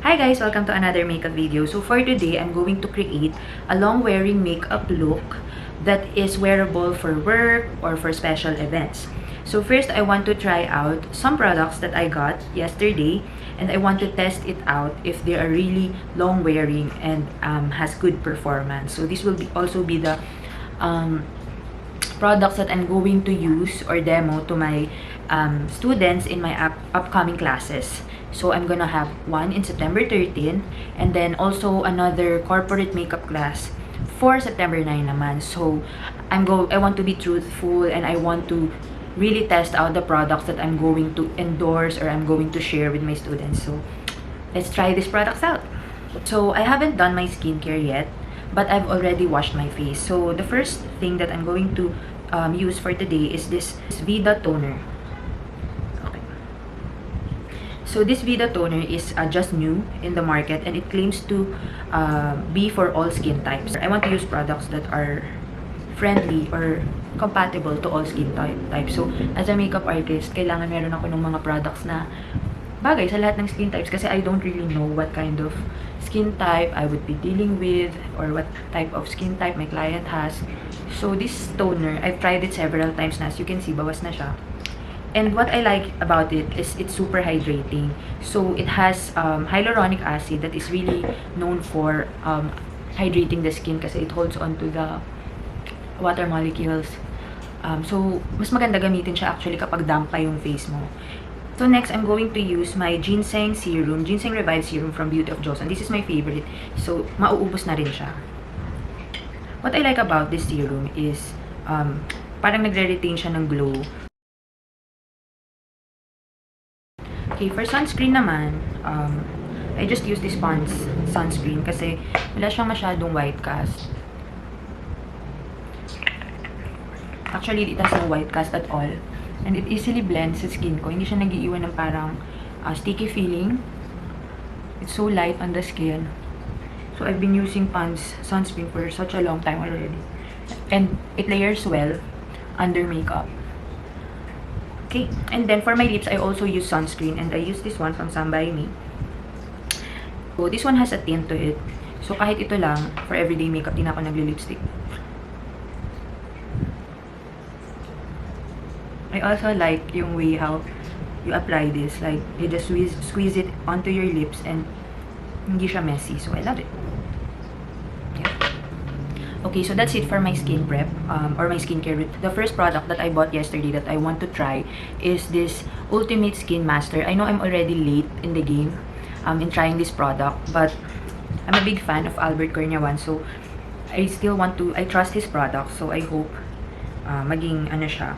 Hi guys! Welcome to another makeup video. So for today, I'm going to create a long-wearing makeup look that is wearable for work or for special events. So first, I want to try out some products that I got yesterday and I want to test it out if they are really long-wearing and has good performance. So this will also be the products that I'm going to use or demo to my students in my upcoming classes. So I'm gonna have one in September 13 and then also another corporate makeup class for September 9 naman. So I want to be truthful and I want to really test out the products that I'm going to endorse or I'm going to share with my students. So let's try these products out. So I haven't done my skincare yet, but I've already washed my face. So the first thing that I'm going to use for today is this Vida toner. Okay. So this Vida toner is just new in the market and it claims to be for all skin types. I want to use products that are friendly or compatible to all skin types. So as a makeup artist, kailangan meron ako ng mga products na bagay sa lahat ng skin types kasi I don't really know what kind of skin type I would be dealing with or what type of skin type my client has. So this toner, I've tried it several times na. As you can see, bawas na siya. And what I like about it is it's super hydrating. So it has hyaluronic acid that is really known for hydrating the skin kasi it holds on to the water molecules. So mas maganda gamitin siya actually kapag damp pa yung face mo. So next, I'm going to use my Ginseng Serum, Ginseng Revive Serum from Beauty of Joseon. This is my favorite. So, mauubos na rin siya. What I like about this serum is, parang nagre-retain siya ng glow. Okay, for sunscreen naman, I just use this Pond's sunscreen kasi wala siyang masyadong white cast. Actually, it has no white cast at all. And it easily blends sa skin ko. Hindi siya nag-iiwan ng parang sticky feeling. It's so light on the skin. So, I've been using Pond's sunscreen for such a long time already. And it layers well under makeup. Okay. And then, for my lips, I also use sunscreen. And I use this one from Sam By Me. So, this one has a tint to it. So, kahit ito lang, for everyday makeup, di na ako nagli-lipstick. I also like yung way how you apply this. Like, you just squeeze it onto your lips and hindi siya messy. So, I love it. Yeah. Okay, so that's it for my skin prep or my skincare. The first product that I bought yesterday that I want to try is this Ultimate Skin Master. I know I'm already late in the game in trying this product, but I'm a big fan of Albert Cornyawan. So, I trust his product. So, I hope maging ano siya,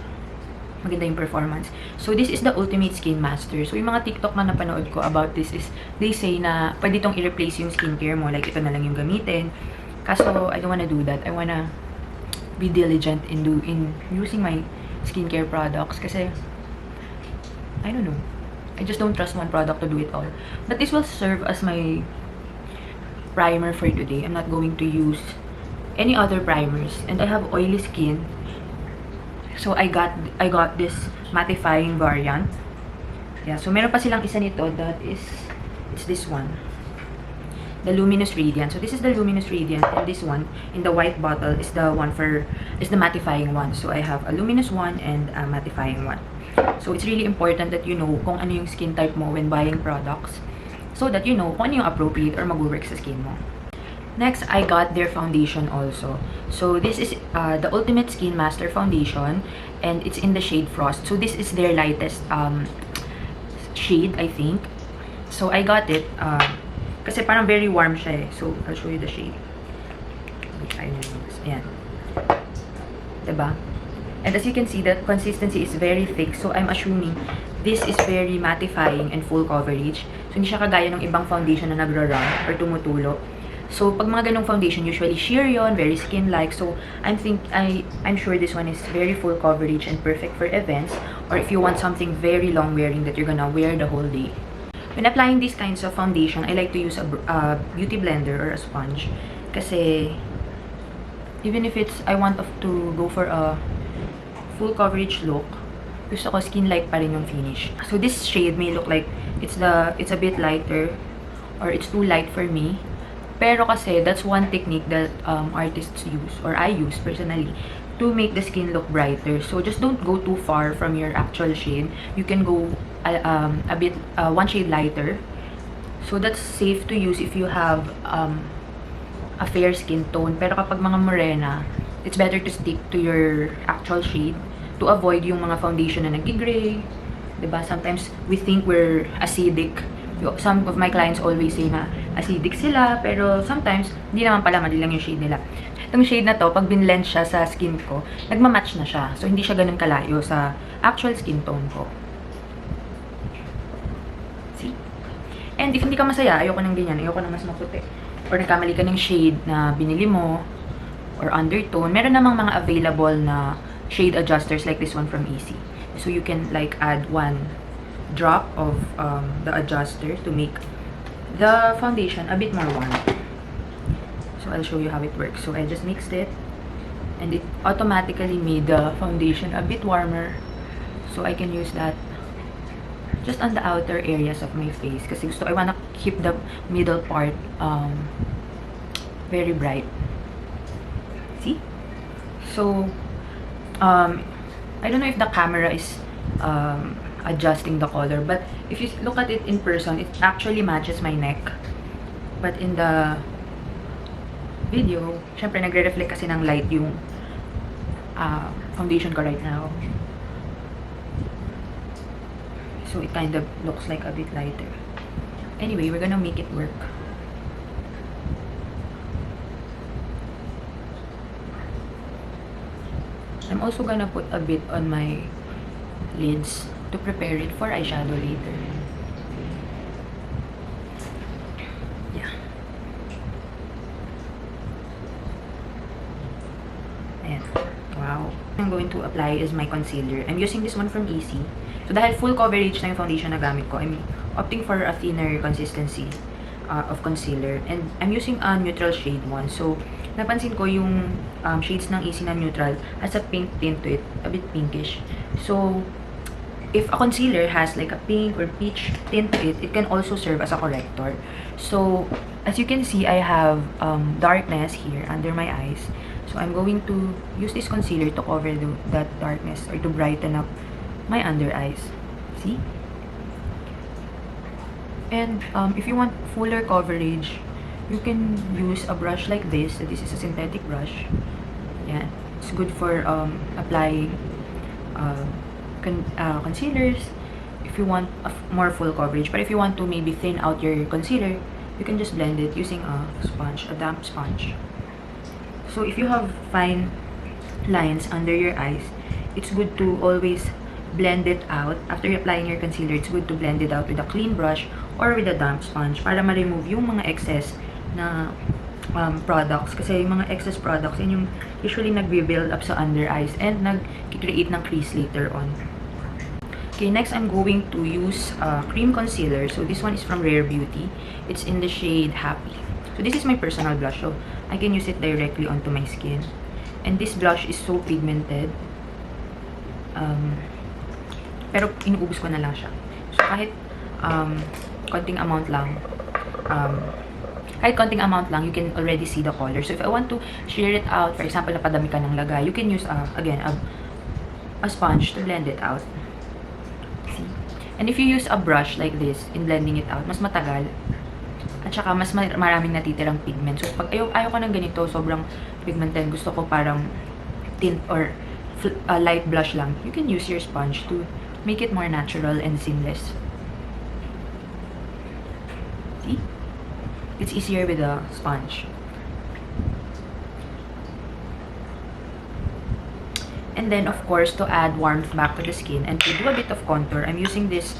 maganda yung performance. So, this is the Ultimate Skin Master. So, yung mga TikTok na napanood ko about this is, they say na pwede itong i-replace yung skincare mo. Like, ito na lang yung gamitin. Kaso, I don't wanna do that. I wanna be diligent in using my skincare products. Kasi, I don't know. I just don't trust one product to do it all. But this will serve as my primer for today. I'm not going to use any other primers. And I have oily skin. So, I got this mattifying variant. Yeah, so meron pa silang isa nito that it's this one. The Luminous Radiant. So, this is the Luminous Radiant and this one in the white bottle is the mattifying one. So, I have a luminous one and a mattifying one. So, it's really important that you know kung ano yung skin type mo when buying products so that you know kung ano yung appropriate or mag-work sa skin mo. Next, I got their foundation also. So, this is the Ultimate Skin Master Foundation and it's in the shade Frost. So, this is their lightest shade, I think. So, I got it kasi parang very warm siya eh. So, I'll show you the shade. Ayan. Diba? And as you can see, the consistency is very thick. So, I'm assuming this is very mattifying and full coverage. So, hindi siya kagaya ng ibang foundation na nagra-run or tumutulo. So, pag mga ganong foundation, usually sheer yon, very skin-like. So, I'm sure this one is very full coverage and perfect for events or if you want something very long-wearing that you're gonna wear the whole day. When applying these kinds of foundation, I like to use a beauty blender or a sponge. Kasi, even if I want to go for a full coverage look, gusto ko skin-like pa rin yung finish. So, this shade may look like it's a bit lighter or it's too light for me. Pero kasi, that's one technique that artists use, or I use personally, to make the skin look brighter. So, just don't go too far from your actual shade. You can go a bit, one shade lighter. So, that's safe to use if you have a fair skin tone. Pero kapag mga morena, it's better to stick to your actual shade to avoid yung mga foundation na nag-gray. Diba? Sometimes, we think we're acidic. Some of my clients always say na acidic sila, pero sometimes, hindi naman pala, mali lang yung shade nila. Itong shade na to, pag binlend siya sa skin ko, nagmamatch na siya. So, hindi siya ganun kalayo sa actual skin tone ko. See? And if hindi ka masaya, ayoko ng ganyan, ayoko ng mas maputi. Or nagkamali ka ng shade na binili mo, or undertone, meron namang mga available na shade adjusters like this one from Easy. So, you can like add one drop of the adjuster to make the foundation a bit more warm. So I'll show you how it works. So I just mixed it, and it automatically made the foundation a bit warmer. So I can use that just on the outer areas of my face. Kasi gusto, I wanna keep the middle part very bright. See? So I don't know if the camera is adjusting the color, but if you look at it in person, it actually matches my neck. But in the video, syempre nagre-reflect kasi ng light yung foundation ko right now. So it kind of looks like a bit lighter. Anyway, we're gonna make it work. I'm also gonna put a bit on my lids to prepare it for eyeshadow later. Yeah. Ayan. Wow. I'm going to apply is my concealer. I'm using this one from Easy. So, dahil full coverage na yung foundation na gamit ko, I'm opting for a thinner consistency of concealer. And I'm using a neutral shade one. So, napansin ko yung shades ng Easy na neutral has a pink tint to it. A bit pinkish. So, if a concealer has like a pink or peach tint to it, it can also serve as a corrector. So, as you can see, I have darkness here under my eyes. So, I'm going to use this concealer to cover that darkness or to brighten up my under eyes. See? And if you want fuller coverage, you can use a brush like this. So, this is a synthetic brush. Yeah, it's good for applying concealers if you want more full coverage. But if you want to maybe thin out your concealer, you can just blend it using a sponge, a damp sponge. So if you have fine lines under your eyes, it's good to always blend it out. After applying your concealer, it's good to blend it out with a clean brush or with a damp sponge para ma-remove yung mga excess na products. Kasi yung mga excess products, yun yung usually nag-build up sa under eyes and nag-create ng crease later on. Okay, next I'm going to use cream concealer. So this one is from Rare Beauty. It's in the shade Happy. So this is my personal blush. So I can use it directly onto my skin. And this blush is so pigmented. Pero inuubos ko na lang siya. So kahit konting amount lang, you can already see the color. So if I want to sheer it out, for example, napadami ka ng lagay, you can use, again, a sponge to blend it out. See? And if you use a brush like this in blending it out, mas matagal. At saka, mas maraming natitirang pigment. So, pag ayaw ko ng ganito, sobrang pigmented, gusto ko parang tint or light blush lang, you can use your sponge to make it more natural and seamless. See? It's easier with a sponge. And then, of course, to add warmth back to the skin and to do a bit of contour, I'm using this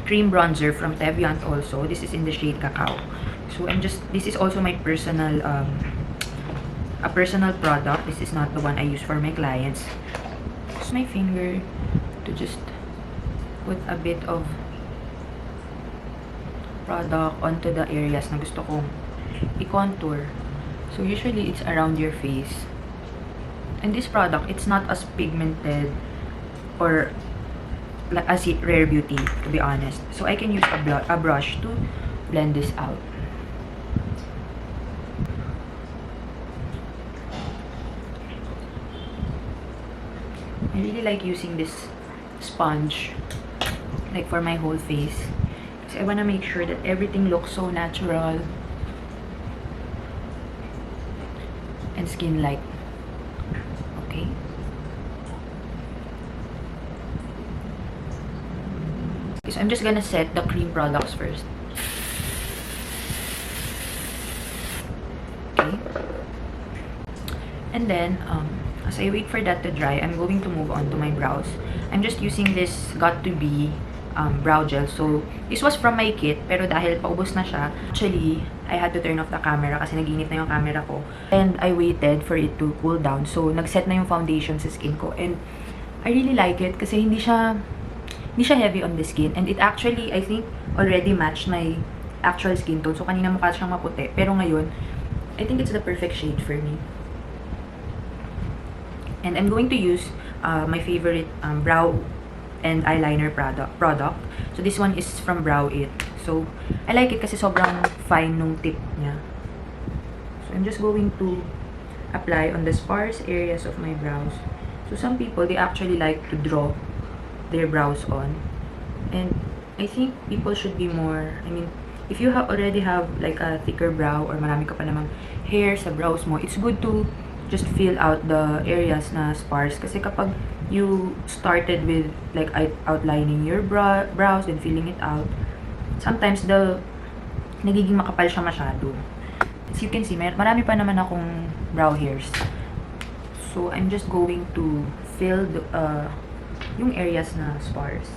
cream bronzer from Teviant also. This is in the shade Cacao. So, this is also my personal, a personal product. This is not the one I use for my clients. Use my finger to just put a bit of product onto the areas na gusto kong i-contour. So, usually, it's around your face. And this product, it's not as pigmented or as Rare Beauty, to be honest. So, I can use a brush to blend this out. I really like using this sponge like for my whole face. Kasi I wanna make sure that everything looks so natural and skin-like. Okay? So I'm just gonna set the cream products first. Okay? And then, as I wait for that to dry, I'm going to move on to my brows. I'm just using this Got2b brow gel. So, this was from my kit, pero dahil paubos na siya, actually, I had to turn off the camera kasi naginit na yung camera ko. And I waited for it to cool down. So, nag-set na yung foundation sa skin ko. And I really like it kasi hindi siya heavy on the skin. And it actually, I think, already matched my actual skin tone. So, kanina mukha siyang maputi. Pero ngayon, I think it's the perfect shade for me. And I'm going to use my favorite brow and eyeliner product. So, this one is from Brow It. So, I like it kasi sobrang fine nung tip niya. So, I'm just going to apply on the sparse areas of my brows. So, some people, they actually like to draw their brows on. And I think people should be more, I mean, if you already have like a thicker brow or marami ka pa namang hair sa brows mo, it's good to just fill out the areas na sparse. Kasi kapag you started with like outlining your brows and filling it out, sometimes nagiging makapal siya masyado. As you can see, marami pa naman akong brow hairs. So, I'm just going to fill yung areas na sparse.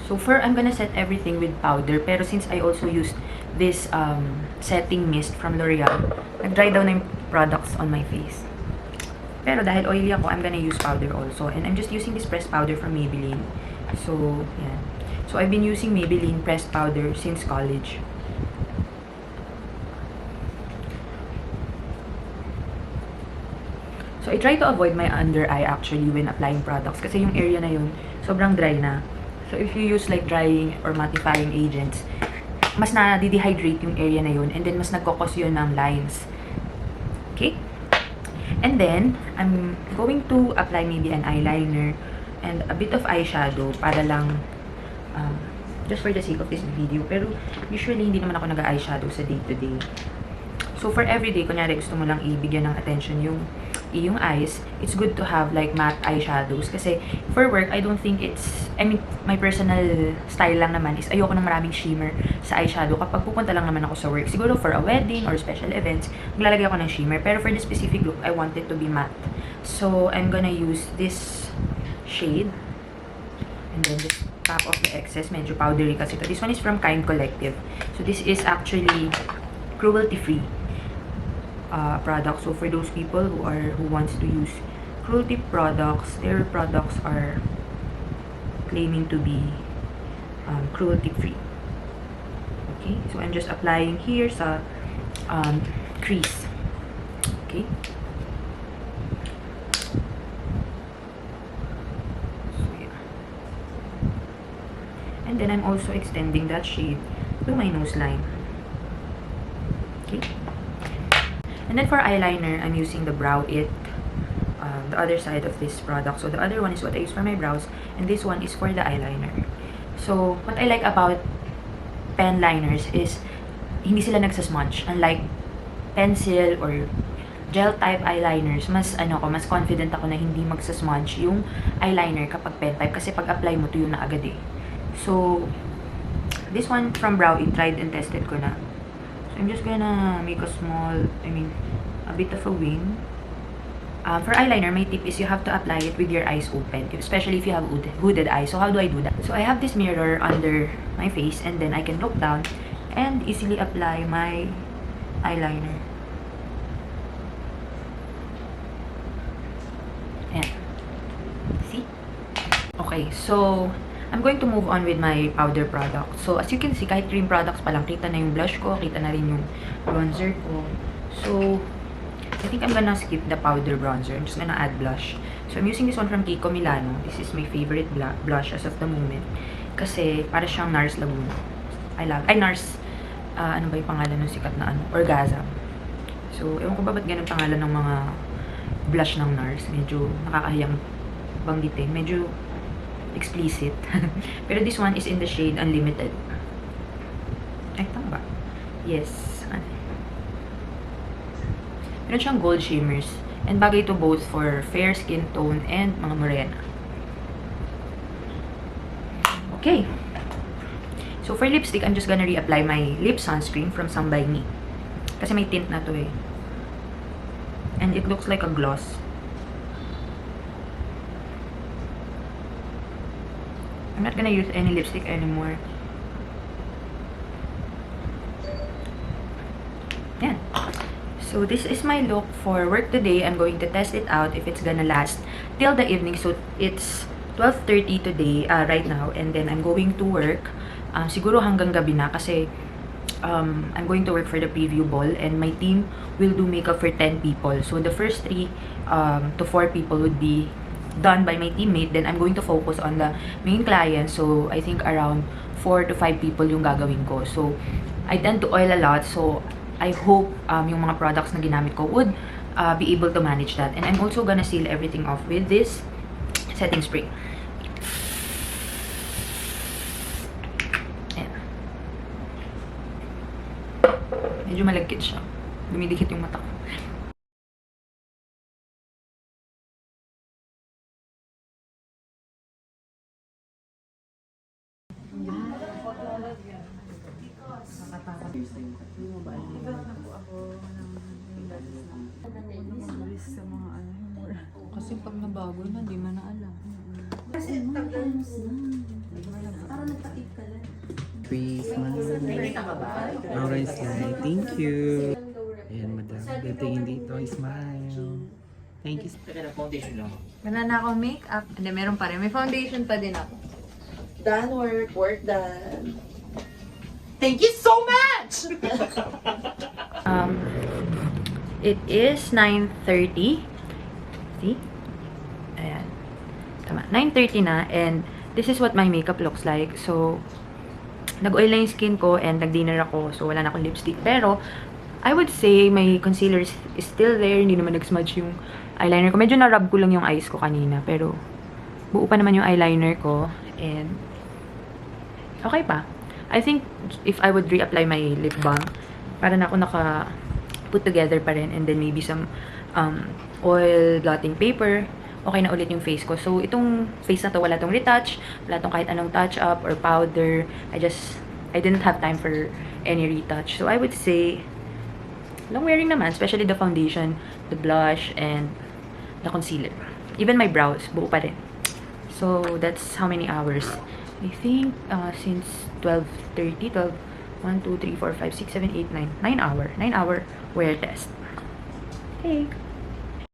So, I'm gonna set everything with powder. Pero since I also used this setting mist from L'Oreal, nag-dry down na yung products on my face. Pero dahil oily ako, I'm gonna use powder also. And I'm just using this pressed powder from Maybelline. So, yan. So, I've been using Maybelline pressed powder since college. So, I try to avoid my under eye actually when applying products. Kasi yung area na yun, sobrang dry na. So, if you use like drying or mattifying agents, mas na-dehydrate yung area na yun and then mas nagkakos yun ng lines. Okay? And then, I'm going to apply maybe an eyeliner and a bit of eyeshadow para lang, just for the sake of this video. Pero, usually, hindi naman ako nag-eyeshadow sa day-to-day. So, for everyday, kunyari gusto mo lang ibigyan ng attention yung eyes, it's good to have like matte eyeshadows. Kasi, for work, I don't think my personal style lang naman is ayoko ng maraming shimmer sa eyeshadow kapag pupunta lang naman ako sa work. Siguro for a wedding or special events, maglalagay ako ng shimmer. Pero for the specific look, I want it to be matte. So, I'm gonna use this shade. And then just top off the excess. Medyo powdery kasi ito. This one is from Kind Collective. So, this is actually cruelty-free product. So, for those people who wants to use cruelty products, their products are claiming to be cruelty-free. Okay? So, I'm just applying here sa crease. Okay? So, yeah. And then, I'm also extending that shade to my nose line. Okay? And then, for eyeliner, I'm using the Brow It, the other side of this product. So, the other one is what I use for my brows, and this one is for the eyeliner. So, what I like about pen liners is hindi sila nagsasmudge. Unlike pencil or gel type eyeliners, mas confident ako na hindi magsasmudge yung eyeliner kapag pen type kasi pag apply mo tuyo na agad eh. So, this one from Brow It, tried and tested ko na. So, I'm just gonna make a bit of a wing. For eyeliner, my tip is you have to apply it with your eyes open, especially if you have hooded eyes. So, how do I do that? So, I have this mirror under my face, and then I can look down and easily apply my eyeliner. Ayan. See? Okay, so, I'm going to move on with my powder products. So, as you can see, kahit cream products pa lang, kita na yung blush ko, kita na rin yung bronzer ko. So, I think I'm gonna skip the powder bronzer. I'm just gonna add blush. So, I'm using this one from Kiko Milano. This is my favorite blush as of the moment. Kasi, para siyang NARS Laguna. NARS, ano ba yung pangalan ng sikat na ano? Orgasm. So, ewan ko ba ba't ganun pangalan ng mga blush ng NARS. Medyo nakakahiyang banggitin. Medyo explicit. Pero this one is in the shade Unlimited. Ay, tama ba? Yes. Meron siyang gold shimmers. And bagay ito both for fair skin tone and mga morena. Okay. So, for lipstick, I'm just gonna reapply my lip sunscreen from Some By Me. Kasi may tint na to eh. And it looks like a gloss. I'm not gonna use any lipstick anymore. Yan. So, this is my look for work today. I'm going to test it out if it's gonna last till the evening. So, it's 12:30 today, right now. And then, I'm going to work. Siguro hanggang gabi na kasi I'm going to work for the preview ball. And my team will do makeup for 10 people. So, the first 3 to 4 people would be done by my teammate. Then, I'm going to focus on the main client. So, I think around 4 to 5 people yung gagawin ko. So, I tend to oil a lot. So, I hope yung mga products na ginamit ko would be able to manage that. And I'm also gonna seal everything off with this setting spray. Ayan. Medyo malagkit siya. Dumidikit yung mata ko. Kasi pag nabago na, di man na alam. Kasi tagal mo. Parang nagpa-tip ka lang. Please, Orange slide. Thank you. Ayan, madam. Dating dito. Smile. Thank you. Wala na akong makeup. Hindi, meron pa rin. May foundation pa din ako. Done work done. Thank you so much! It is 9:30. See? Ayan. Tama. 9:30 na. And this is what my makeup looks like. So, nag-oil na yung skin ko and nag-dinner ako. So, wala na akong lipstick. Pero, I would say my concealer is still there. Hindi naman nag-smudge yung eyeliner ko. Medyo na-rub ko lang yung eyes ko kanina. Pero, buo pa naman yung eyeliner ko. And, okay pa. I think if I would reapply my lip balm, para na ako naka-put together pa rin. And then maybe some oil blotting paper. Okay na ulit yung face ko. So, itong face na to, wala tong retouch. Wala tong kahit anong touch-up or powder. I didn't have time for any retouch. So, I would say, long wearing naman. Especially the foundation, the blush, and the concealer. Even my brows, buo pa rin. So, that's how many hours. I think, since 12:30, 1, 2, 3, 4, 5, 6, 7, 8, 9. 9 hour. 9 hour wear test. Okay.